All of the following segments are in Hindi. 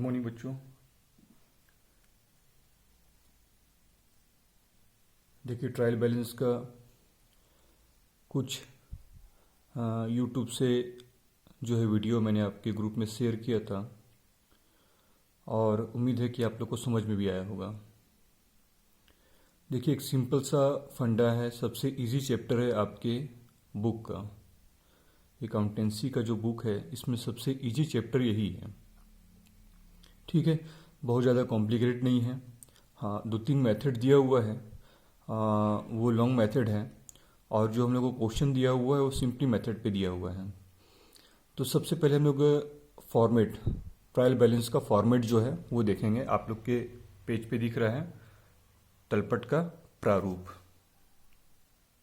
मॉर्निंग बच्चों। देखिए ट्रायल बैलेंस का कुछ यूट्यूब से जो है वीडियो मैंने आपके ग्रुप में शेयर किया था और उम्मीद है कि आप लोग को समझ में भी आया होगा। देखिए एक सिंपल सा फंडा है, सबसे इजी चैप्टर है आपके बुक का। अकाउंटेंसी का जो बुक है इसमें सबसे इजी चैप्टर यही है। ठीक है, बहुत ज़्यादा कॉम्प्लिकेटेड नहीं है। हाँ, 2-3 मेथड दिया हुआ है, वो लॉन्ग मेथड है और जो हम लोग को क्वेश्चन दिया हुआ है वो सिंपली मेथड पे दिया हुआ है। तो सबसे पहले हम लोग फॉर्मेट, ट्रायल बैलेंस का फॉर्मेट जो है वो देखेंगे। आप लोग के पेज पे दिख रहा है तलपट का प्रारूप।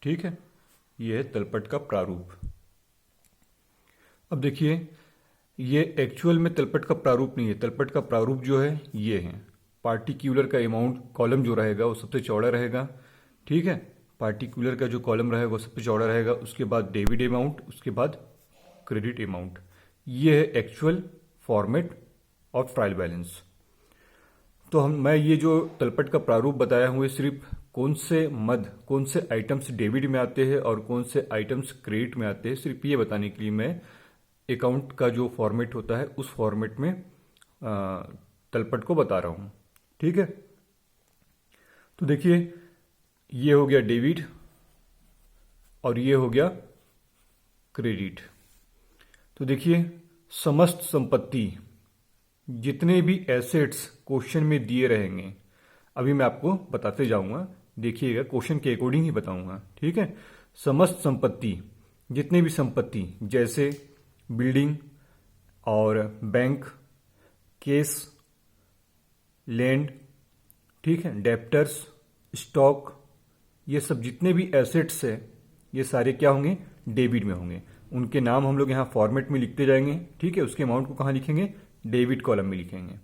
ठीक है, ये है तलपट का प्रारूप। अब देखिए ये एक्चुअल में तलपट का प्रारूप नहीं है। तलपट का प्रारूप जो है ये है। पार्टिकुलर का अमाउंट कॉलम जो रहेगा वो सबसे चौड़ा रहेगा। ठीक है, पार्टिकुलर का जो कॉलम रहेगा वो सबसे चौड़ा रहेगा। उसके बाद डेबिट अमाउंट, उसके बाद क्रेडिट अमाउंट। ये है actual format of trial balance. तो मैं ये जो तलपट का प्रारूप बताया हूँ ये सिर्फ कौन से आइटम्स डेबिट में आते हैं और कौन से आइटम्स क्रेडिट में आते हैं, सिर्फ ये बताने के लिए मैं अकाउंट का जो फॉर्मेट होता है उस फॉर्मेट में तलपट को बता रहा हूँ। ठीक है, तो देखिए ये हो गया डेबिट और ये हो गया क्रेडिट। तो देखिए समस्त संपत्ति, जितने भी एसेट्स क्वेश्चन में दिए रहेंगे, अभी मैं आपको बताते जाऊंगा, देखिएगा क्वेश्चन के अकॉर्डिंग ही बताऊंगा। ठीक है, समस्त संपत्ति, जितने भी संपत्ति जैसे बिल्डिंग और बैंक, केस, लैंड, ठीक है, डेप्टर्स, स्टॉक, ये सब जितने भी एसेट्स है ये सारे क्या होंगे, डेबिट में होंगे। उनके नाम हम लोग यहाँ फॉर्मेट में लिखते जाएंगे। ठीक है, उसके अमाउंट को कहाँ लिखेंगे, डेबिट कॉलम में लिखेंगे।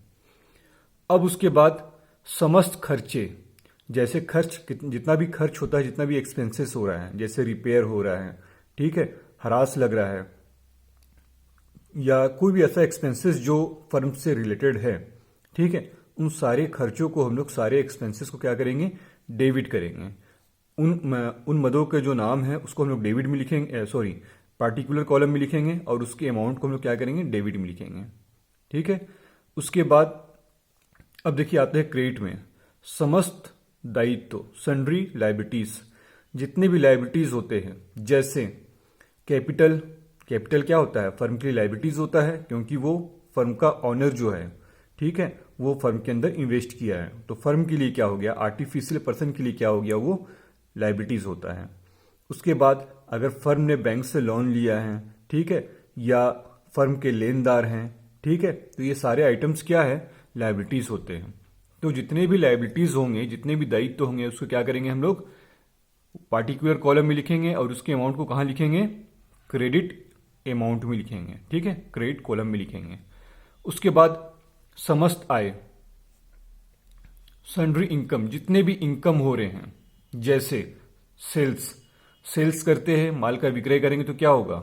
अब उसके बाद समस्त खर्चे, जैसे जितना भी खर्च होता है, जितना भी एक्सपेंसेस हो रहा है, जैसे रिपेयर हो रहा है, ठीक है, हरास लग रहा है या कोई भी ऐसा एक्सपेंसेस जो फर्म से रिलेटेड है, ठीक है, उन सारे खर्चों को हम लोग, सारे एक्सपेंसेस को क्या करेंगे, डेबिट करेंगे। उन मदों के जो नाम है उसको हम लोग डेबिट में लिखेंगे, पार्टिकुलर कॉलम में लिखेंगे और उसके अमाउंट को हम लोग क्या करेंगे, डेबिट में लिखेंगे। ठीक है, उसके बाद अब देखिए आते हैं क्रेडिट में। समस्त दायित्व, सन्ड्री लायबिलिटीज, जितने भी लायबिलिटीज होते हैं, जैसे कैपिटल क्या होता है, फर्म के लिए लायबिलिटीज होता है क्योंकि वो फर्म का ऑनर जो है, ठीक है, वो फर्म के अंदर इन्वेस्ट किया है। तो फर्म के लिए क्या हो गया, आर्टिफिशियल पर्सन के लिए क्या हो गया, वो लायबिलिटीज होता है। उसके बाद अगर फर्म ने बैंक से लोन लिया है, ठीक है, या फर्म के लेनदार हैं, ठीक है, तो ये सारे आइटम्स क्या है, लायबिलिटीज होते हैं। तो जितने भी लायबिलिटीज होंगे, जितने भी दायित्व होंगे, उसको क्या करेंगे हम लोग, पार्टिकुलर कॉलम में लिखेंगे और उसके अमाउंट को कहाँ लिखेंगे, क्रेडिट अमाउंट में लिखेंगे। ठीक है, क्रेडिट कॉलम में लिखेंगे। उसके बाद समस्त आय, सन्ड्री इनकम, जितने भी इनकम हो रहे हैं, जैसे सेल्स करते हैं, माल का विक्रय करेंगे तो क्या होगा,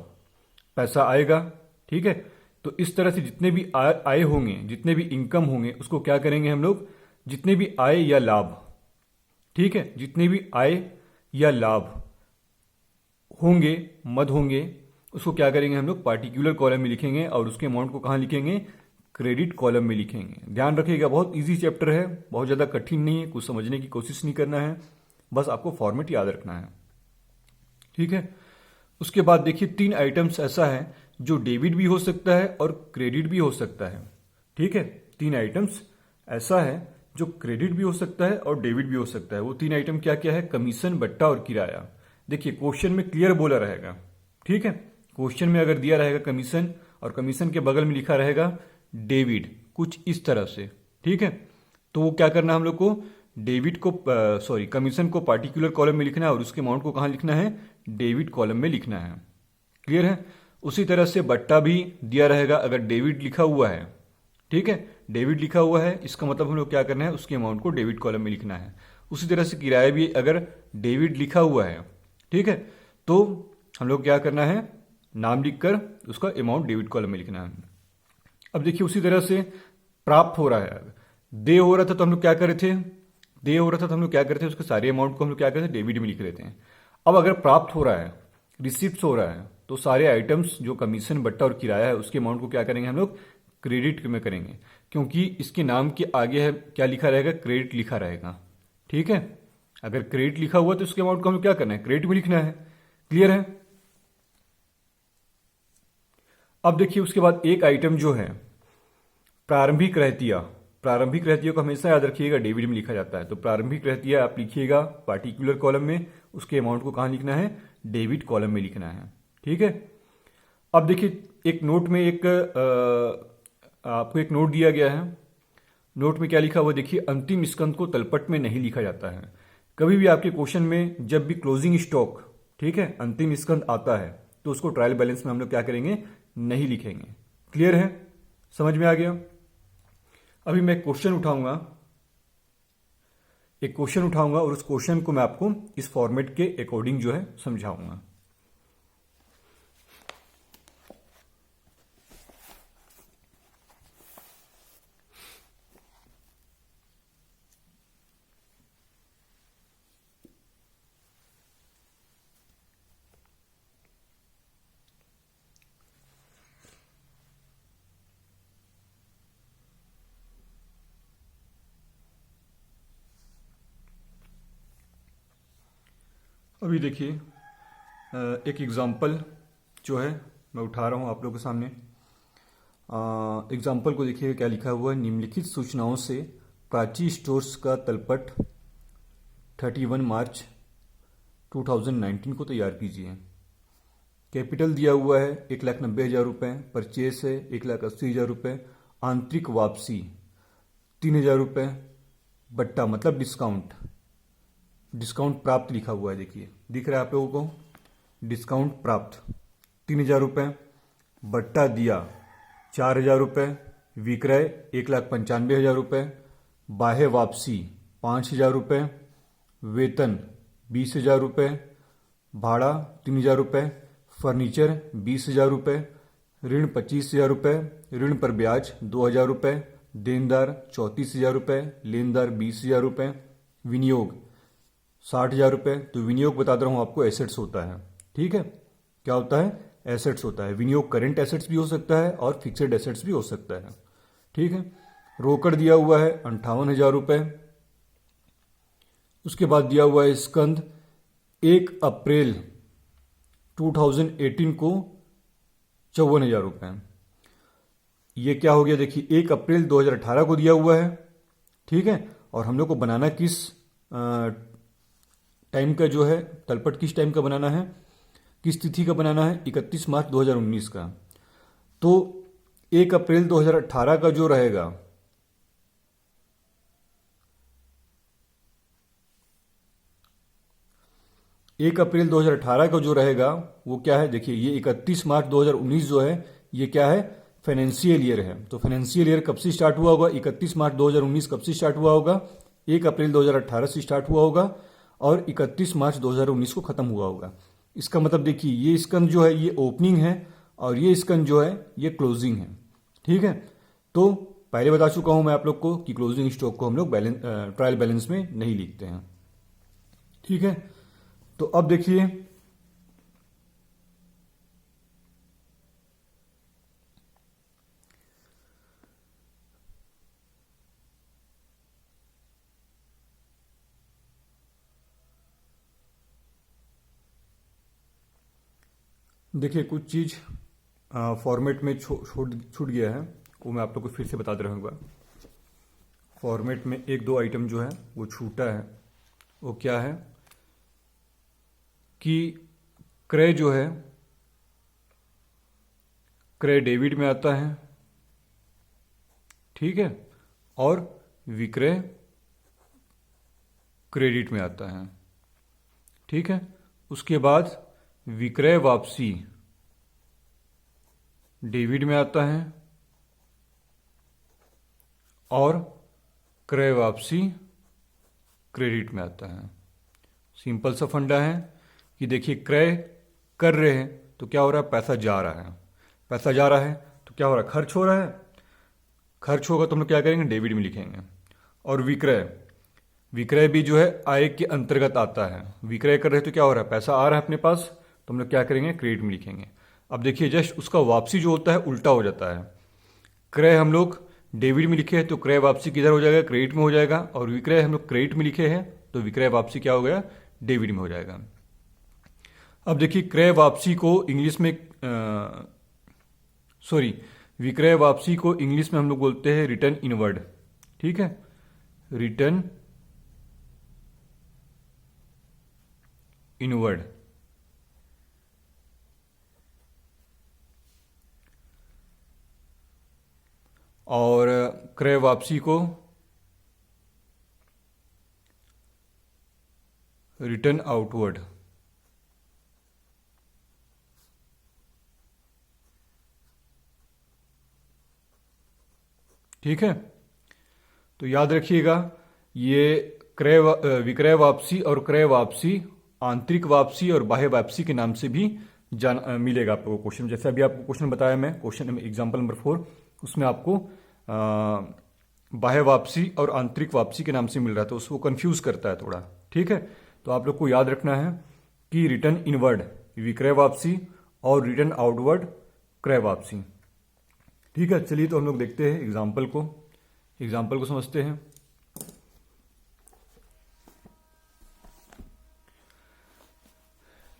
पैसा आएगा। ठीक है, तो इस तरह से जितने भी आय होंगे, जितने भी इनकम होंगे, उसको क्या करेंगे हम लोग, जितने भी आय या लाभ, ठीक है, जितने भी आय या लाभ होंगे, मद होंगे, उसको क्या करेंगे हम लोग, पार्टिकुलर कॉलम में लिखेंगे और उसके अमाउंट को कहाँ लिखेंगे, क्रेडिट कॉलम में लिखेंगे। ध्यान रखिएगा, बहुत इजी चैप्टर है, बहुत ज़्यादा कठिन नहीं है, कुछ समझने की कोशिश नहीं करना है, बस आपको फॉर्मेट याद रखना है। ठीक है, उसके बाद देखिए 3 आइटम्स ऐसा है जो डेबिट भी हो सकता है और क्रेडिट भी हो सकता है। ठीक है, 3 आइटम्स ऐसा है जो क्रेडिट भी हो सकता है और डेबिट भी हो सकता है। वो 3 आइटम क्या क्या है, कमीशन, बट्टा और किराया। देखिए क्वेश्चन में क्लियर बोला रहेगा। ठीक है, क्वेश्चन में अगर दिया रहेगा कमीशन और कमीशन के बगल में लिखा रहेगा डेबिट, कुछ इस तरह से, ठीक है, तो वो क्या करना है हम लोग को, कमीशन को पार्टिकुलर कॉलम में लिखना है और उसके अमाउंट को कहाँ लिखना है, डेबिट कॉलम में लिखना है। क्लियर है। उसी तरह से बट्टा भी दिया रहेगा, अगर डेबिट लिखा हुआ है, ठीक है, डेबिट लिखा हुआ है, इसका मतलब हम लोग क्या करना है, उसके अमाउंट को डेबिट कॉलम में लिखना है। उसी तरह से किराया भी अगर डेबिट लिखा हुआ है, ठीक है, तो हम लोग क्या करना है, नाम लिखकर उसका अमाउंट डेबिट कॉलम में लिखना है। अब देखिए उसी तरह से प्राप्त हो रहा है, दे हो रहा था तो हम लोग क्या कर रहे थे, दे हो रहा था तो हम लोग क्या करते हैं, उसके सारे अमाउंट को हम लोग क्या करते हैं, डेबिट में लिख लेते हैं। अब अगर प्राप्त हो रहा है, रिसिप्ट हो रहा है, तो सारे आइटम्स जो कमीशन बट्टा और किराया है उसके अमाउंट को क्या करेंगे हम लोग, क्रेडिट में करेंगे, क्योंकि इसके नाम के आगे है क्या लिखा रहेगा, क्रेडिट लिखा रहेगा। ठीक है, अगर क्रेडिट लिखा हुआ तो उसके अमाउंट को हमें क्या करना है, क्रेडिट में लिखना है। क्लियर है। अब देखिए उसके बाद एक आइटम जो है प्रारंभिक रहतिया, प्रारंभिक रहतिया को हमेशा याद रखिएगा डेबिट में लिखा जाता है, तो प्रारंभिक रहतिया आप लिखिएगा पार्टिकुलर कॉलम में, उसके अमाउंट को कहाँ लिखना है, डेबिट कॉलम में लिखना है। ठीक है। अब देखिए एक नोट में आपको एक नोट दिया गया है, नोट में क्या लिखा हुआ देखिए, अंतिम स्कंद को तलपट में नहीं लिखा जाता है। कभी भी आपके क्वेश्चन में जब भी क्लोजिंग स्टॉक, ठीक है, अंतिम स्कंद आता है तो उसको ट्रायल बैलेंस में हम लोग क्या करेंगे, नहीं लिखेंगे। क्लियर है, समझ में आ गया। अभी मैं एक क्वेश्चन उठाऊंगा और उस क्वेश्चन को मैं आपको इस फॉर्मेट के अकॉर्डिंग जो है समझाऊंगा। अभी देखिए एक एग्जाम्पल जो है मैं उठा रहा हूँ आप लोगों के सामने। एग्जाम्पल को देखिए क्या लिखा हुआ है, निम्नलिखित सूचनाओं से प्राची स्टोर्स का तलपट 31 मार्च 2019 को तैयार कीजिए। कैपिटल दिया हुआ है 1,90,000 रुपये, परचेस है 1,80,000 रुपये, आंतरिक वापसी 3,000 रुपये, बट्टा मतलब डिस्काउंट, डिस्काउंट प्राप्त लिखा हुआ है, देखिए दिख रहा है आप लोगों को, डिस्काउंट प्राप्त 3,000 रुपये, बट्टा दिया 4,000 रुपये, विक्रय 1,95,000 रुपये, बाह्य वापसी 5,000 रुपये, वेतन 20,000 रुपये, भाड़ा 3,000 रुपये, फर्नीचर 20,000 रुपये, ऋण 25,000 रुपये, ऋण पर ब्याज 2,000 रुपये, देनदार 34,000 रुपये, लेनदार 20,000 रुपये, विनियोग 60,000 रुपये। तो विनियोग बता रहा हूँ आपको एसेट्स होता है। ठीक है, क्या होता है, एसेट्स होता है। विनियोग करंट एसेट्स भी हो सकता है और फिक्सेड एसेट्स भी हो सकता है। ठीक है, रोकड़ दिया हुआ है 58,000 रुपये। उसके बाद दिया हुआ है स्कंद 1 अप्रैल 2018 को 54,000 रुपये। ये क्या हो गया देखिए, 1 अप्रैल 2018 को दिया हुआ है। ठीक है, और हम लोग को बनाना किस टाइम का जो है, तलपट किस टाइम का बनाना है, किस तिथि का बनाना है, 31 मार्च 2019 का। तो 1 अप्रैल 2018 का जो रहेगा, एक अप्रैल 2018 का जो रहेगा वो क्या है देखिए, ये 31 मार्च 2019 जो है ये क्या है, फाइनेंशियल ईयर है। तो फाइनेंशियल ईयर कब से स्टार्ट हुआ होगा, 31 मार्च 2019 कब से स्टार्ट हुआ होगा, 1 अप्रैल 2018 से स्टार्ट हुआ होगा और 31 मार्च 2019 को खत्म हुआ होगा। इसका मतलब देखिए ये स्कंद जो है ये ओपनिंग है और ये स्कंद जो है ये क्लोजिंग है। ठीक है, तो पहले बता चुका हूं मैं आप लोग को कि क्लोजिंग स्टॉक को हम लोग ट्रायल बैलेंस में नहीं लिखते हैं। ठीक है, तो अब देखिए देखिए कुछ चीज फॉर्मेट में छूट गया है, वो मैं आप लोग को फिर से बता दे रहा हूँ। फॉर्मेट में एक दो आइटम जो है वो छूटा है। वो क्या है कि क्रय जो है, क्रय डेबिट में आता है। ठीक है, और विक्रय क्रेडिट में आता है। ठीक है, उसके बाद विक्रय वापसी डेबिट में आता है और क्रय वापसी क्रेडिट में आता है। सिंपल सा फंडा है कि देखिए क्रय कर रहे हैं तो क्या हो रहा है, पैसा जा रहा है, पैसा जा रहा है तो क्या हो रहा है, खर्च हो रहा है। खर्च होगा तो हम लोग क्या करेंगे, डेबिट में लिखेंगे। और विक्रय, विक्रय भी जो है आय के अंतर्गत आता है। विक्रय कर रहे हैं तो क्या हो रहा है, पैसा आ रहा है अपने पास, तो हम लोग क्या करेंगे, क्रेडिट में लिखेंगे। अब देखिए जस्ट उसका वापसी जो होता है उल्टा हो जाता है। क्रय हम लोग डेबिट में लिखे हैं तो क्रय वापसी किधर हो जाएगा, क्रेडिट में हो जाएगा। और विक्रय हम लोग क्रेडिट में लिखे हैं तो विक्रय वापसी क्या हो गया, डेबिट में हो जाएगा। अब देखिए क्रय वापसी को इंग्लिश में विक्रय वापसी को इंग्लिश में हम लोग बोलते हैं रिटर्न इनवर्ड। ठीक है, रिटर्न इनवर्ड। और क्रय वापसी को रिटर्न आउटवर्ड। ठीक है, तो याद रखिएगा ये विक्रय वापसी और क्रय वापसी आंतरिक वापसी और बाह्य वापसी के नाम से भी मिलेगा आपको क्वेश्चन। जैसे अभी आपको क्वेश्चन बताया मैं, क्वेश्चन एग्जाम्पल नंबर 4, उसमें आपको बाह्य वापसी और आंतरिक वापसी के नाम से मिल रहा है, तो उसको कंफ्यूज करता है थोड़ा। ठीक है, तो आप लोग को याद रखना है कि रिटर्न इनवर्ड विक्रय वापसी और रिटर्न आउटवर्ड क्रय वापसी। ठीक है, चलिए तो हम लोग देखते हैं एग्जाम्पल को समझते हैं।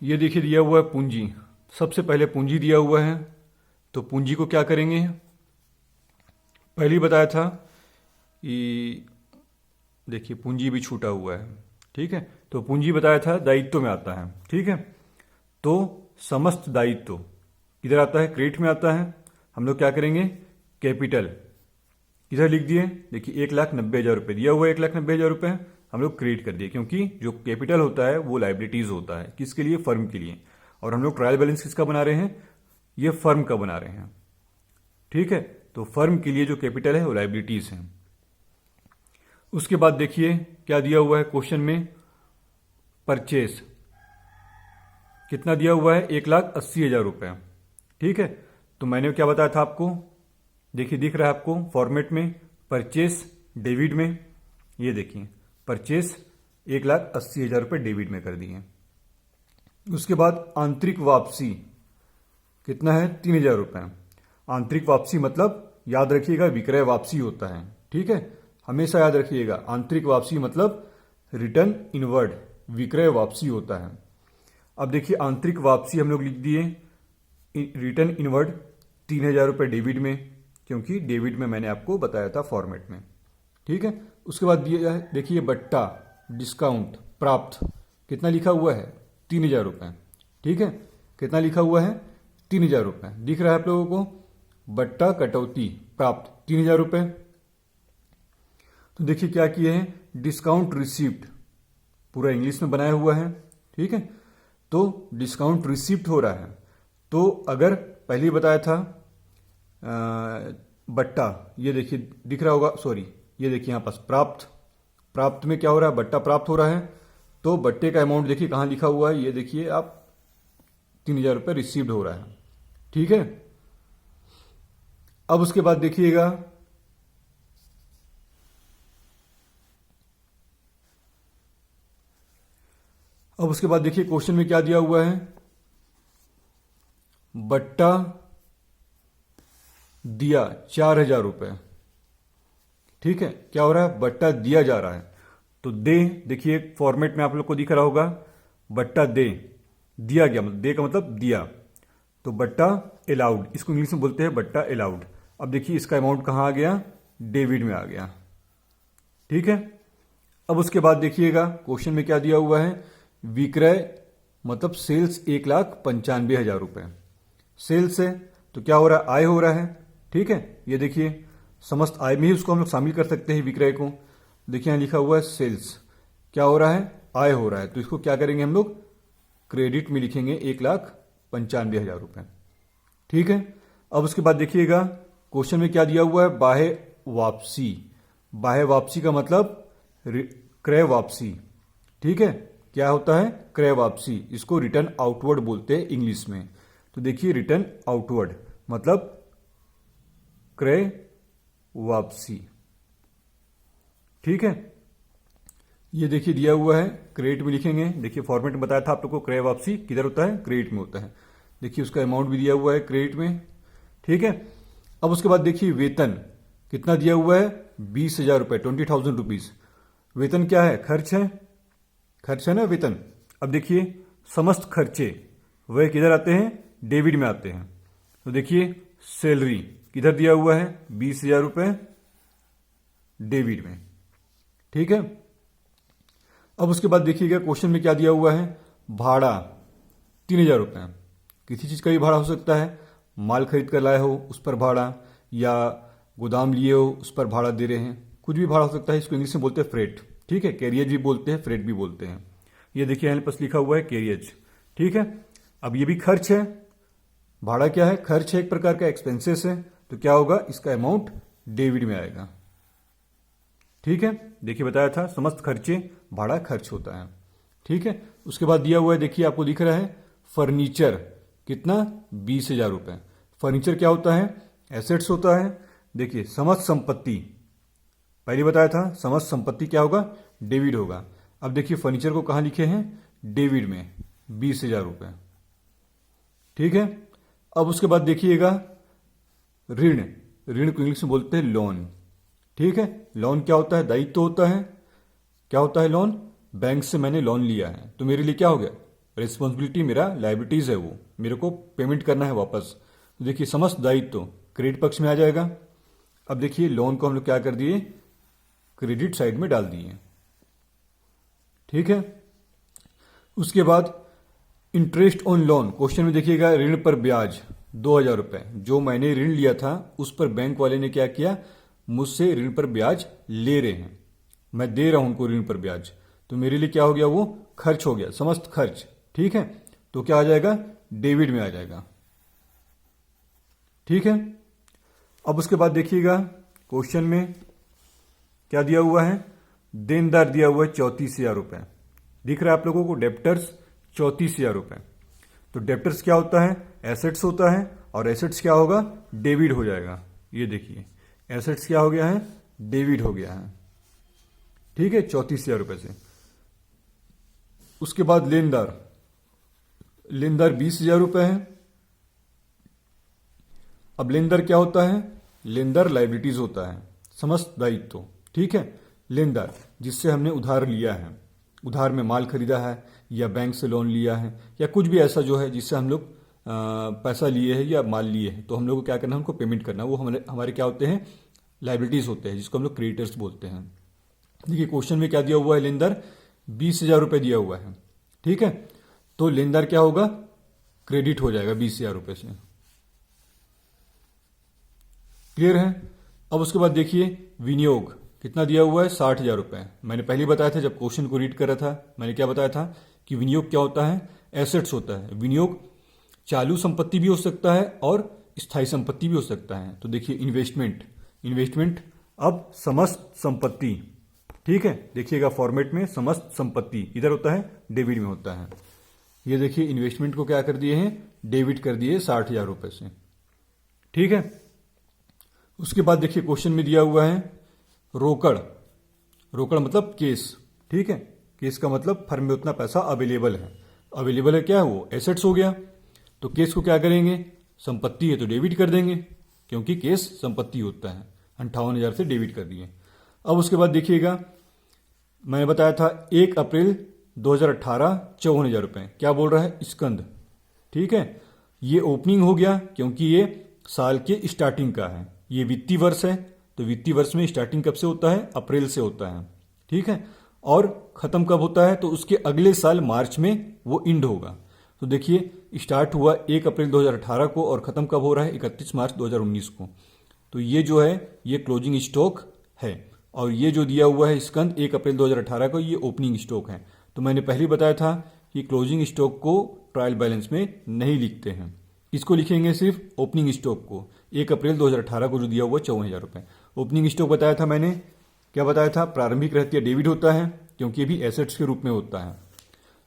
ये देखिए दिया हुआ है पूंजी। सबसे पहले पूंजी दिया हुआ है, तो पूंजी को क्या करेंगे, पहले ही बताया था कि देखिए पूंजी भी छूटा हुआ है। ठीक है, तो पूंजी बताया था दायित्व में आता है। ठीक है, तो समस्त दायित्व इधर आता है, क्रेडिट में आता है। हम लोग क्या करेंगे, कैपिटल इधर लिख दिए। देखिए 1,90,000 रुपये दिया हुआ है, 1,90,000 रुपये हम लोग क्रेडिट कर दिए, क्योंकि जो कैपिटल होता है वो लाइबिलिटीज होता है, किसके लिए, फर्म के लिए। और हम लोग ट्रायल बैलेंस किसका बना रहे हैं, ये फर्म का बना रहे हैं। ठीक है, तो फर्म के लिए जो कैपिटल है वो लाइबिलिटीज है। उसके बाद देखिए क्या दिया हुआ है क्वेश्चन में, परचेस कितना दिया हुआ है, 1,80,000 रुपये। ठीक है, तो मैंने क्या बताया था आपको, देखिए दिख रहा है आपको फॉर्मेट में, परचेस डेबिट में। ये देखिए परचेस 1,80,000 रुपये डेबिट में कर दिए। उसके बाद आंतरिक वापसी कितना है, 3,000 रुपये। आंतरिक वापसी मतलब याद रखिएगा विक्रय वापसी होता है। ठीक है, हमेशा याद रखिएगा आंतरिक वापसी मतलब रिटर्न इनवर्ड विक्रय वापसी होता है। अब देखिए आंतरिक वापसी हम लोग लिख दिए, रिटर्न इनवर्ड 3,000 रुपये डेबिट में, क्योंकि डेबिट में मैंने आपको बताया था फॉर्मेट में। ठीक है, उसके बाद दिया है देखिए बट्टा डिस्काउंट प्राप्त कितना लिखा हुआ है, 3,000 रुपये। ठीक है, कितना लिखा हुआ है, 3,000 रुपये दिख रहा है आप लोगों को। बट्टा कटौती प्राप्त 3,000 रुपये। तो देखिए क्या किए हैं, डिस्काउंट रिसिप्ट पूरा इंग्लिश में बनाया हुआ है। ठीक है, तो डिस्काउंट रिसिप्ट हो रहा है। तो अगर पहले ही बताया था बट्टा, ये देखिए दिख रहा होगा, ये देखिए यहाँ पास प्राप्त में क्या हो रहा है, बट्टा प्राप्त हो रहा है। तो बट्टे का अमाउंट देखिए कहाँ लिखा हुआ है, ये देखिए आप 3,000 रुपये रिसीव्ड हो रहा है। ठीक है, अब उसके बाद देखिएगा क्वेश्चन में क्या दिया हुआ है, बट्टा दिया 4,000 रुपये। ठीक है, क्या हो रहा है, बट्टा दिया जा रहा है। तो दे देखिए फॉर्मेट में आप लोग को दिख रहा होगा, बट्टा दे दिया गया, मतलब दे का मतलब दिया। तो बट्टा अलाउड, इसको इंग्लिश में बोलते हैं बट्टा अलाउड। अब देखिए इसका अमाउंट कहाँ आ गया, डेबिट में आ गया। ठीक है, अब उसके बाद देखिएगा क्वेश्चन में क्या दिया हुआ है, विक्रय मतलब सेल्स 1,95,000 रुपये। सेल्स है तो क्या हो रहा है, आय हो रहा है। ठीक है, ये देखिए समस्त आय में ही उसको हम लोग शामिल कर सकते हैं विक्रय को। देखिए यहाँ लिखा हुआ है सेल्स, क्या हो रहा है, आय हो रहा है। तो इसको क्या करेंगे हम लोग, क्रेडिट में लिखेंगे 1,95,000 रुपये। ठीक है, अब उसके बाद देखिएगा क्वेश्चन में क्या दिया हुआ है, बाह्य वापसी। बाह्य वापसी का मतलब क्रय वापसी। ठीक है, क्या होता है, क्रय वापसी। इसको रिटर्न आउटवर्ड बोलते हैं इंग्लिश में। तो देखिए रिटर्न आउटवर्ड मतलब क्रय वापसी। ठीक है, ये देखिए दिया हुआ है, क्रेडिट में लिखेंगे। देखिए फॉर्मेट में बताया था आप लोग को, क्रय वापसी किधर होता है, क्रेडिट में होता है। देखिए उसका अमाउंट भी दिया हुआ है क्रेडिट में। ठीक है, अब उसके बाद देखिए वेतन कितना दिया हुआ है, 20,000 रुपए, 20,000 रुपीज। वेतन क्या है, खर्च है, खर्च है ना वेतन। अब देखिए समस्त खर्चे वह किधर आते हैं, डेबिट में आते हैं। तो देखिए सैलरी किधर दिया हुआ है, 20,000 रुपए डेबिट में। ठीक है, अब उसके बाद देखिएगा क्वेश्चन में क्या दिया हुआ है, भाड़ा 3,000 रुपए। किसी चीज का भी भाड़ा हो सकता है, माल खरीद कर लाए हो उस पर भाड़ा, या गोदाम लिए हो उस पर भाड़ा दे रहे हैं, कुछ भी भाड़ा हो सकता है। इसको इंग्लिश में बोलते हैं फ्रेट। ठीक है, कैरियज भी बोलते हैं, फ्रेट भी बोलते हैं। ये देखिए यहाँ पास लिखा हुआ है कैरियज। ठीक है, अब ये भी खर्च है, भाड़ा क्या है, खर्च है, एक प्रकार का एक्सपेंसेस है। तो क्या होगा, इसका अमाउंट डेबिट में आएगा। ठीक है, देखिए बताया था समस्त खर्चे भाड़ा खर्च होता है। ठीक है, उसके बाद दिया हुआ है, देखिए आपको दिख रहा है फर्नीचर कितना, 20,000 रुपए। फर्नीचर क्या होता है, एसेट्स होता है। देखिए समस्त संपत्ति, पहले बताया था समस्त संपत्ति क्या होगा, डेबिट होगा। अब देखिए फर्नीचर को कहां लिखे हैं, डेबिट में, 20,000 रुपए। ठीक है, अब उसके बाद देखिएगा ऋण, ऋण को इंग्लिश में बोलते हैं लोन। ठीक है, लोन क्या होता है, दायित्व होता है। क्या होता है लोन, बैंक से मैंने लोन लिया है तो मेरे लिए क्या हो गया, रिस्पॉन्सिबिलिटी, मेरा लाइबिलिटीज है, वो मेरे को पेमेंट करना है वापस। तो देखिए समस्त दायित्व क्रेडिट पक्ष में आ जाएगा। अब देखिए लोन को हम लोग क्या कर दिए, क्रेडिट साइड में डाल दिए। ठीक है, उसके बाद इंटरेस्ट ऑन लोन, क्वेश्चन में देखिएगा ऋण पर ब्याज 2,000 रुपए। जो मैंने ऋण लिया था उस पर बैंक वाले ने क्या किया, मुझसे ऋण पर ब्याज ले रहे हैं, मैं दे रहा हूं उनको ऋण पर ब्याज। तो मेरे लिए क्या हो गया, वो खर्च हो गया, समस्त खर्च। ठीक है, तो क्या आ जाएगा, डेबिट में आ जाएगा। ठीक है, अब उसके बाद देखिएगा क्वेश्चन में क्या दिया हुआ है, देनदार दिया हुआ है 34,000 रुपए। दिख रहा है आप लोगों को, डेप्टर्स 34,000 रुपए। तो डेप्टर्स क्या होता है, एसेट्स होता है, और एसेट्स क्या होगा, डेबिट हो जाएगा। ये देखिए एसेट्स क्या हो गया है, डेबिट हो गया है। ठीक है, 34,000 रुपए से। उसके बाद लेनदार, लेनदार 20,000 रुपए है। अब लेनदार क्या होता है, लेनदार लाइबिलिटीज होता है, समस्त दायित्व। ठीक है, लेनदार जिससे हमने उधार लिया है, उधार में माल खरीदा है या बैंक से लोन लिया है या कुछ भी ऐसा जो है जिससे हम लोग पैसा लिए हैं या माल लिए हैं, तो हम लोग को क्या करना है, उनको पेमेंट करना। वो हमारे क्या होते हैं, लाइबिलिटीज होते हैं, जिसको हम लोग क्रेडिटर्स बोलते हैं। देखिए क्वेश्चन में क्या दिया हुआ है, लेनदार 20,000 रुपए दिया हुआ है। ठीक है, तो लेनदार क्या होगा, क्रेडिट हो जाएगा 20,000 रुपए से। क्लियर है। अब उसके बाद देखिए विनियोग कितना दिया हुआ है, 60,000 रुपए। मैंने पहले बताया था जब क्वेश्चन को रीड कर रहा था, मैंने क्या बताया था कि विनियोग क्या होता है, एसेट्स होता है। विनियोग चालू संपत्ति भी हो सकता है और स्थायी संपत्ति भी हो सकता है। तो देखिए इन्वेस्टमेंट, इन्वेस्टमेंट अब समस्त संपत्ति। ठीक है, देखिएगा फॉर्मेट में समस्त संपत्ति इधर होता है, डेबिट में होता है। ये देखिए इन्वेस्टमेंट को क्या कर दिए हैं, डेबिट कर दिए 60,000 रुपए से। ठीक है, उसके बाद देखिए क्वेश्चन में दिया हुआ है रोकड़, रोकड़ मतलब केस। ठीक है, केस का मतलब फर्म में उतना पैसा अवेलेबल है, अवेलेबल है क्या है, वो एसेट्स हो गया। तो केस को क्या करेंगे, संपत्ति है तो डेबिट कर देंगे, क्योंकि केस संपत्ति होता है। 58,000 से डेबिट कर दिए। अब उसके बाद देखिएगा मैंने बताया था 1 अप्रैल 2018 54,000 रुपए। क्या बोल रहा है, स्कंद। ठीक है, ये ओपनिंग हो गया क्योंकि ये साल के स्टार्टिंग का है, ये वित्तीय वर्ष है। तो वित्तीय वर्ष में स्टार्टिंग कब से होता है, अप्रैल से होता है। ठीक है, और खत्म कब होता है, तो उसके अगले साल मार्च में वो इंड होगा। तो देखिए स्टार्ट हुआ 1 अप्रैल 2018 को और खत्म कब हो रहा है, 31 मार्च 2019 को। तो ये जो है ये क्लोजिंग स्टॉक है, और ये जो दिया हुआ है स्कंद 1 अप्रैल 2018 को, ये ओपनिंग स्टॉक है। तो मैंने पहले बताया था कि क्लोजिंग स्टॉक को ट्रायल बैलेंस में नहीं लिखते हैं, इसको लिखेंगे सिर्फ ओपनिंग स्टॉक को। 1 अप्रैल 2018 को जो दिया हुआ 54,000 रुपए ओपनिंग स्टॉक बताया था मैंने। क्या बताया था, प्रारंभिक रहती है डेबिट होता है क्योंकि ये भी एसेट्स के रूप में होता है।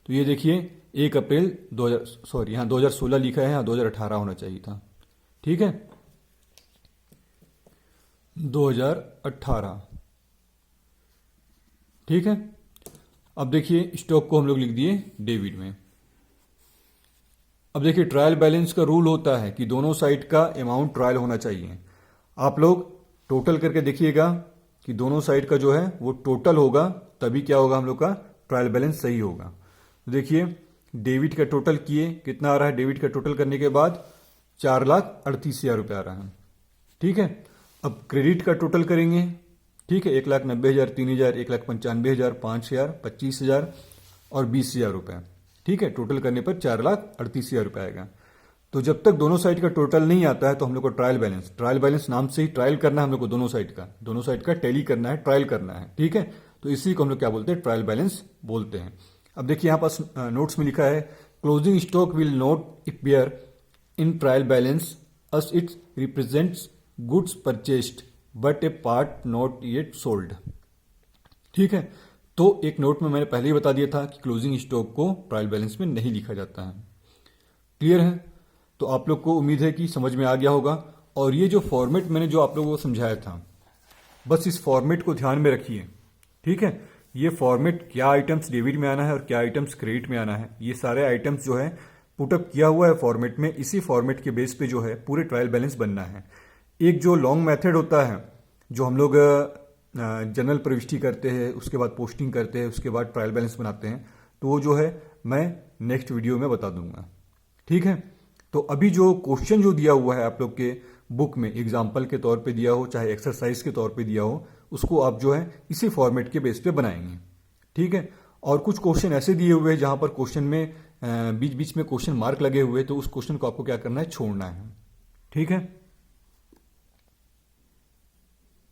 तो ये देखिए 1 अप्रैल 2016 लिखा है, यहाँ 2018 होना चाहिए था। ठीक है, 2018। ठीक है। अब देखिए स्टॉक को हम लोग लिख दिए डेबिट में। अब देखिए ट्रायल बैलेंस का रूल होता है कि दोनों साइड का अमाउंट ट्रायल होना चाहिए। आप लोग टोटल करके देखिएगा कि दोनों साइड का जो है वो टोटल होगा, तभी क्या होगा हम लोग का ट्रायल बैलेंस सही होगा। तो देखिए डेबिट का टोटल किए, कितना आ रहा है डेबिट का टोटल करने के बाद 4,38,000 रुपये आ रहा है। ठीक है। अब क्रेडिट का टोटल करेंगे। ठीक है, 1,90,000, 3,000, 1,95,000, 5,000, 25,000 और 20,000 रुपये। ठीक है, टोटल करने पर 4,38,000 रुपये आएगा। तो जब तक दोनों साइड का टोटल नहीं आता है तो हम लोग को ट्रायल बैलेंस नाम से ही ट्रायल करना है हम लोग को, दोनों साइड का टैली करना है, ट्रायल करना है। ठीक है, तो इसी को हम लोग क्या बोलते हैं, ट्रायल बैलेंस बोलते हैं। अब देखिए यहाँ पास नोट्स में लिखा है closing stock will not appear in trial balance us it represents goods purchased but A part not yet sold. ठीक है, तो एक नोट में मैंने पहले ही बता दिया था कि क्लोजिंग स्टॉक को ट्रायल बैलेंस में नहीं लिखा जाता है। क्लियर है? तो आप लोग को उम्मीद है कि समझ में आ गया होगा। और ये जो फॉर्मेट मैंने जो आप लोगों को समझाया था, बस इस फॉर्मेट को ध्यान में रखिए। ठीक है, ये फॉर्मेट क्या आइटम्स डेबिट में आना है और क्या आइटम्स क्रेडिट में आना है, ये सारे आइटम्स जो है पुटअप किया हुआ है फॉर्मेट में। इसी फॉर्मेट के बेस पे जो है पूरे ट्रायल बैलेंस बनना है। एक जो लॉन्ग मेथड होता है जो हम लोग जनरल प्रविष्टि करते हैं, उसके बाद पोस्टिंग करते हैं, उसके बाद ट्रायल बैलेंस बनाते हैं, तो वो जो है मैं नेक्स्ट वीडियो में बता दूंगा। ठीक है, तो अभी जो क्वेश्चन जो दिया हुआ है आप लोग के बुक में एग्जाम्पल के तौर पे दिया हो चाहे एक्सरसाइज के तौर पे दिया हो, उसको आप जो है इसी फॉर्मेट के बेस पे बनाएंगे। ठीक है, और कुछ क्वेश्चन ऐसे दिए हुए हैं जहां पर क्वेश्चन में बीच बीच में क्वेश्चन मार्क लगे हुए हैं, तो उस क्वेश्चन को आपको क्या करना है, छोड़ना है। ठीक है।